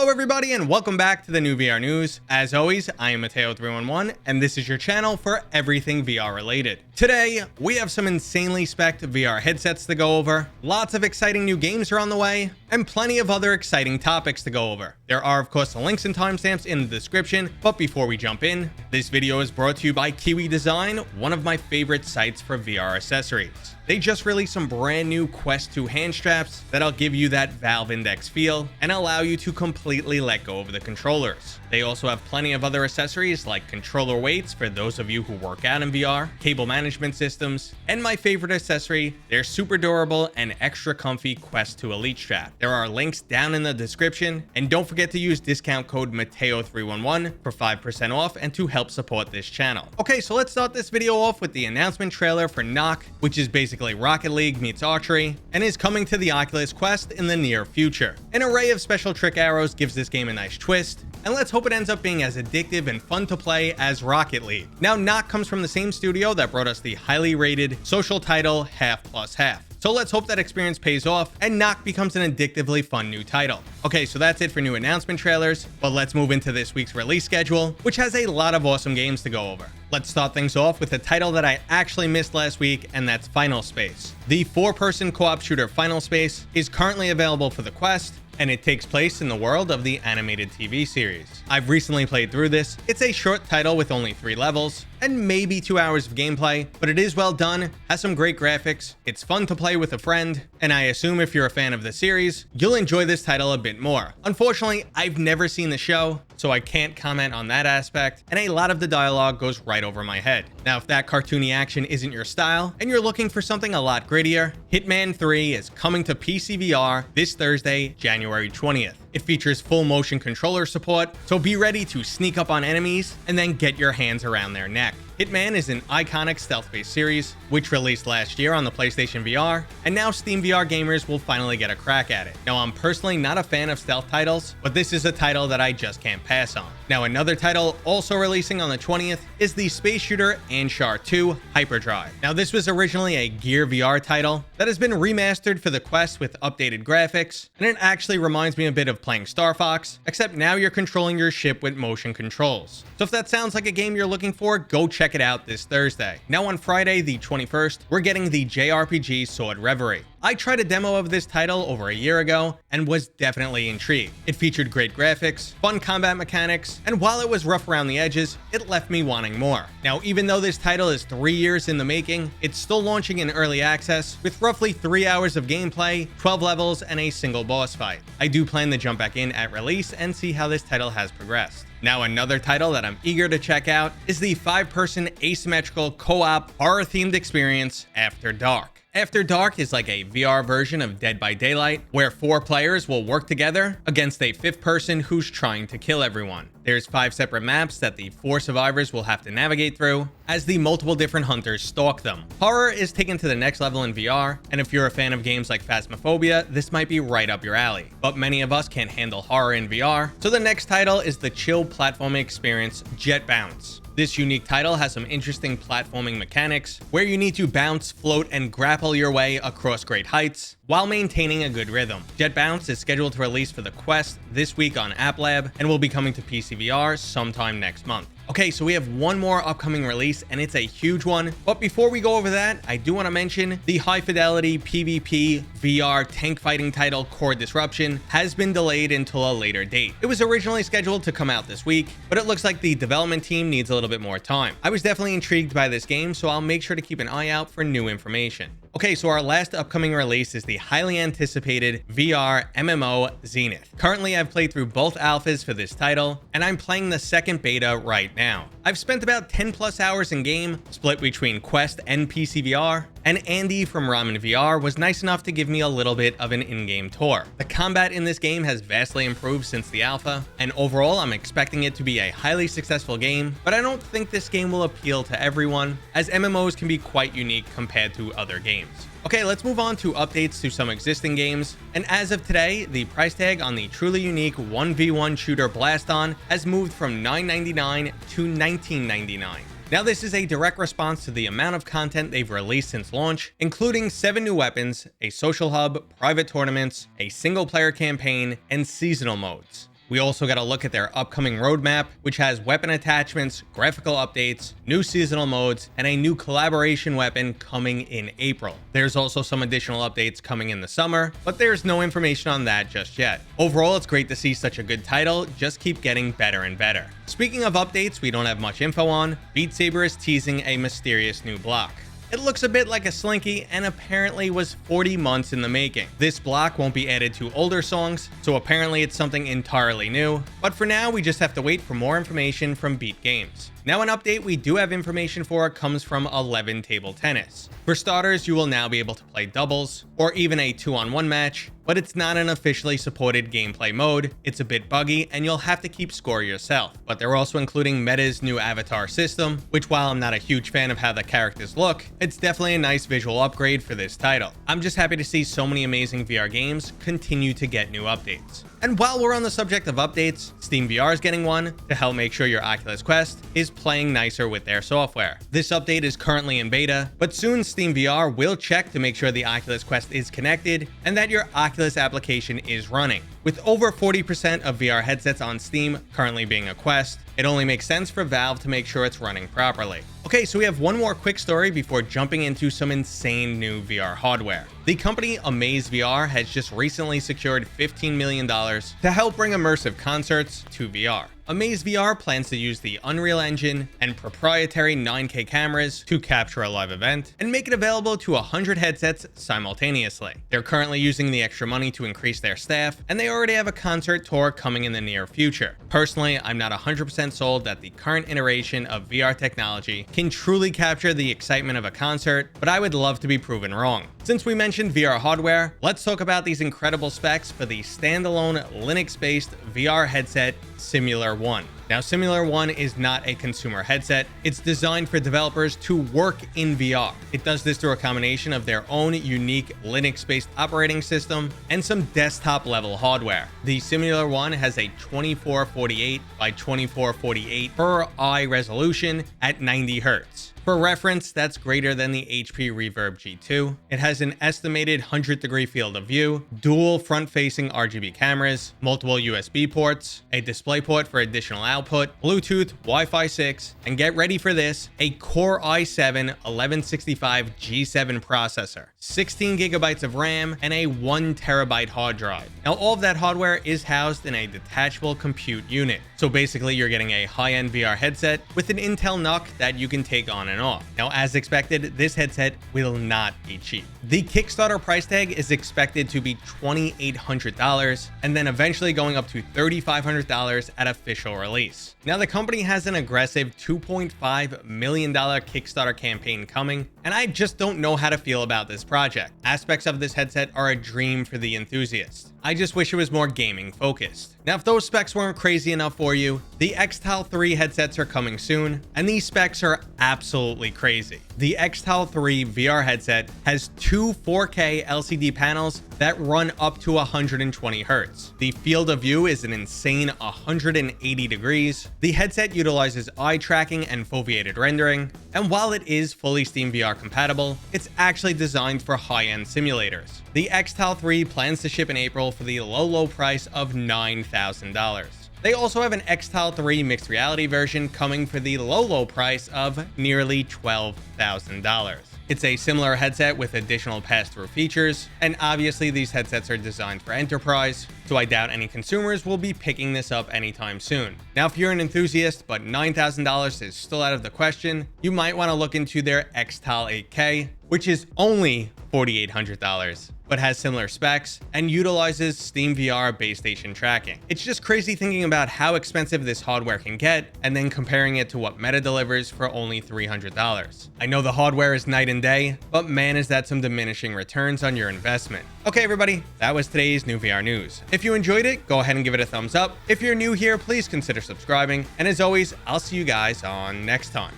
Hello everybody and welcome back to the new VR news. As always, I am Mateo311 and this is your channel for everything VR related. Today, we have some insanely spec'd VR headsets to go over, lots of exciting new games are on the way, and plenty of other exciting topics to go over. There are of course the links and timestamps in the description, but before we jump in, this video is brought to you by Kiwi Design, one of my favorite sites for VR accessories. They just released some brand new Quest 2 hand straps that'll give you that Valve Index feel and allow you to completely let go of the controllers. They also have plenty of other accessories like controller weights for those of you who work out in VR, cable management systems, and my favorite accessory, their super durable and extra comfy Quest 2 Elite strap. There are links down in the description, and don't forget to use discount code Mateo311 for 5% off and to help support this channel. Okay, so let's start this video off with the announcement trailer for Nock, which is basically Rocket League meets archery, and is coming to the Oculus Quest in the near future. An array of special trick arrows gives this game a nice twist, and let's hope it ends up being as addictive and fun to play as Rocket League. Now, Nock comes from the same studio that brought us the highly rated social title Half Plus Half. So let's hope that experience pays off and Nock becomes an addictively fun new title. Okay, so that's it for new announcement trailers, but let's move into this week's release schedule, which has a lot of awesome games to go over. Let's start things off with a title that I actually missed last week, and that's Final Space. The 4-person co-op shooter Final Space is currently available for the Quest, and it takes place in the world of the animated TV series. I've recently played through this. It's a short title with only 3 levels and maybe 2 hours of gameplay, but it is well done, has some great graphics, it's fun to play with a friend, and I assume if you're a fan of the series, you'll enjoy this title a bit more. Unfortunately, I've never seen the show, so I can't comment on that aspect, and a lot of the dialogue goes right over my head. Now, if that cartoony action isn't your style, and you're looking for something a lot grittier, Hitman 3 is coming to PCVR this Thursday, January 20th. It features full motion controller support, so be ready to sneak up on enemies and then get your hands around their neck. Hitman is an iconic stealth-based series, which released last year on the PlayStation VR, and now SteamVR gamers will finally get a crack at it. Now, I'm personally not a fan of stealth titles, but this is a title that I just can't pass on. Now, another title also releasing on the 20th is the space shooter Anshar 2 Hyperdrive. Now, this was originally a Gear VR title that has been remastered for the Quest with updated graphics, and it actually reminds me a bit of playing Star Fox, except now you're controlling your ship with motion controls. So if that sounds like a game you're looking for, go check it out this Thursday. Now on Friday, the 21st, we're getting the JRPG Sword Reverie. I tried a demo of this title over a year ago and was definitely intrigued. It featured great graphics, fun combat mechanics, and while it was rough around the edges, it left me wanting more. Now, even though this title is 3 years in the making, it's still launching in early access with roughly 3 hours of gameplay, 12 levels, and a single boss fight. I do plan to jump back in at release and see how this title has progressed. Now, another title that I'm eager to check out is the 5-person asymmetrical co-op horror-themed experience After Dark. After Dark is like a VR version of Dead by Daylight, where 4 players will work together against a 5th person who's trying to kill everyone. There's 5 separate maps that the 4 survivors will have to navigate through as the multiple different hunters stalk them. Horror is taken to the next level in VR, and if you're a fan of games like Phasmophobia, this might be right up your alley. But many of us can't handle horror in VR, so the next title is the chill platforming experience JetBounce. This unique title has some interesting platforming mechanics where you need to bounce, float, and grapple your way across great heights while maintaining a good rhythm. JetBounce is scheduled to release for the Quest this week on App Lab and will be coming to PCVR sometime next month. Okay, so we have one more upcoming release, and it's a huge one. But before we go over that, I do want to mention the high-fidelity PvP VR tank fighting title Core Disruption has been delayed until a later date. It was originally scheduled to come out this week, but it looks like the development team needs a little bit more time. I was definitely intrigued by this game, so I'll make sure to keep an eye out for new information. Okay, so our last upcoming release is the highly anticipated VR MMO Zenith. Currently, I've played through both alphas for this title, and I'm playing the second beta right now. I've spent about 10 plus hours in game, split between Quest and PCVR, and Andy from Ramen VR was nice enough to give me a little bit of an in-game tour. The combat in this game has vastly improved since the alpha, and overall I'm expecting it to be a highly successful game, but I don't think this game will appeal to everyone, as MMOs can be quite unique compared to other games. Okay, let's move on to updates to some existing games, and as of today, the price tag on the truly unique 1v1 shooter Blaston has moved from $9.99 to $19.99. Now, this is a direct response to the amount of content they've released since launch, including 7 new weapons, a social hub, private tournaments, a single-player campaign, and seasonal modes. We also got a look at their upcoming roadmap, which has weapon attachments, graphical updates, new seasonal modes, and a new collaboration weapon coming in April. There's also some additional updates coming in the summer, but there's no information on that just yet. Overall, it's great to see such a good title just keep getting better and better. Speaking of updates we don't have much info on, Beat Saber is teasing a mysterious new block. It looks a bit like a slinky and apparently was 40 months in the making. This block won't be added to older songs, so apparently it's something entirely new, but for now we just have to wait for more information from Beat Games. Now an update we do have information for comes from 11 Table Tennis. For starters, you will now be able to play doubles, or even a 2-on-1 match, but it's not an officially supported gameplay mode, it's a bit buggy, and you'll have to keep score yourself. But they're also including Meta's new avatar system, which while I'm not a huge fan of how the characters look, it's definitely a nice visual upgrade for this title. I'm just happy to see so many amazing VR games continue to get new updates. And while we're on the subject of updates, SteamVR is getting one to help make sure your Oculus Quest is playing nicer with their software. This update is currently in beta, but soon SteamVR will check to make sure the Oculus Quest is connected and that your Oculus application is running. With over 40% of VR headsets on Steam currently being a Quest, it only makes sense for Valve to make sure it's running properly. Okay, so we have one more quick story before jumping into some insane new VR hardware. The company Amaze VR has just recently secured $15 million to help bring immersive concerts to VR. Amaze VR plans to use the Unreal Engine and proprietary 9K cameras to capture a live event and make it available to 100 headsets simultaneously. They're currently using the extra money to increase their staff, and they already have a concert tour coming in the near future. Personally, I'm not 100% sold that the current iteration of VR technology can truly capture the excitement of a concert, but I would love to be proven wrong. Since we mentioned VR hardware, let's talk about these incredible specs for the standalone Linux-based VR headset Simula One. Now, Simula One is not a consumer headset. It's designed for developers to work in VR. It does this through a combination of their own unique Linux-based operating system and some desktop-level hardware. The Simula One has a 2448 by 2448 per eye resolution at 90 Hz. For reference, that's greater than the HP Reverb G2. It has an estimated 100-degree field of view, dual front-facing RGB cameras, multiple USB ports, a DisplayPort for additional output, Bluetooth, Wi-Fi 6, and get ready for this, a Core i7 1165 G7 processor, 16 gigabytes of RAM, and a 1 terabyte hard drive. Now, all of that hardware is housed in a detachable compute unit. So basically, you're getting a high-end VR headset with an Intel Nock that you can take on and off. Now, as expected, this headset will not be cheap. The Kickstarter price tag is expected to be $2,800 and then eventually going up to $3,500 at official release. Now, the company has an aggressive $2.5 million Kickstarter campaign coming, and I just don't know how to feel about this project. Aspects of this headset are a dream for the enthusiast. I just wish it was more gaming focused. Now, if those specs weren't crazy enough for you, the Xtal 3 headsets are coming soon, and these specs are absolutely crazy. The Xtal 3 VR headset has two 4K LCD panels that run up to 120 Hz. The field of view is an insane 180 degrees. The headset utilizes eye tracking and foveated rendering, and while it is fully SteamVR compatible, it's actually designed for high-end simulators. The Xtal 3 plans to ship in April for the low price of $9,000. They also have an Xtal 3 mixed reality version coming for the low price of nearly $12,000. It's a similar headset with additional pass-through features, and obviously these headsets are designed for enterprise, so I doubt any consumers will be picking this up anytime soon. Now, if you're an enthusiast but $9,000 is still out of the question, you might want to look into their Xtal 8K, which is only $4,800, but has similar specs and utilizes SteamVR base station tracking. It's just crazy thinking about how expensive this hardware can get and then comparing it to what Meta delivers for only $300. I know the hardware is night and day, but man, is that some diminishing returns on your investment. Okay, everybody, that was today's new VR news. If you enjoyed it, go ahead and give it a thumbs up. If you're new here, please consider subscribing. And as always, I'll see you guys on next time.